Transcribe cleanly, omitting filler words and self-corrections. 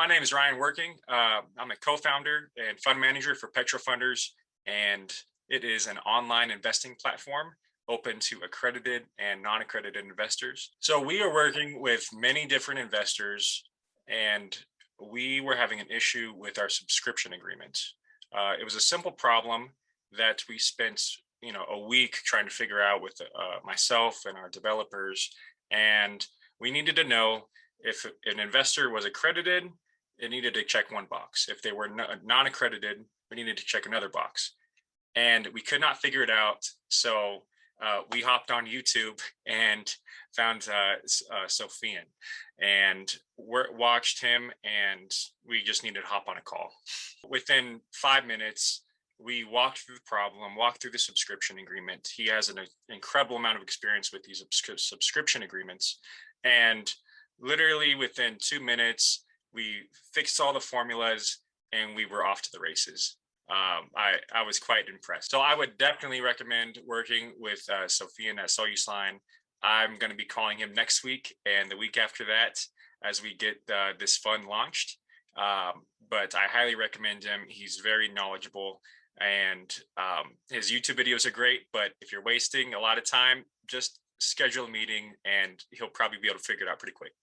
My name is Ryan Working. I'm a co-founder and fund manager for Petrofunders, and it is an online investing platform open to accredited and non-accredited investors. So we are working with many different investors, and we were having an issue with our subscription agreement. It was a simple problem that we spent, a week trying to figure out with myself and our developers, and we needed to know if an investor was accredited, it needed to check one box. If they were non-accredited, we needed to check another box. And we could not figure it out. So we hopped on YouTube and found Sophian and watched him, and we just needed to hop on a call. Within 5 minutes, we walked through the problem, walked through the subscription agreement. He has an incredible amount of experience with these subscription agreements. And literally within 2 minutes, we fixed all the formulas and we were off to the races. I was quite impressed. So I would definitely recommend working with Sophian at DocuSign. I'm going to be calling him next week and the week after that as we get this fund launched. But I highly recommend him. He's very knowledgeable, and his YouTube videos are great. But if you're wasting a lot of time, just schedule a meeting and he'll probably be able to figure it out pretty quick.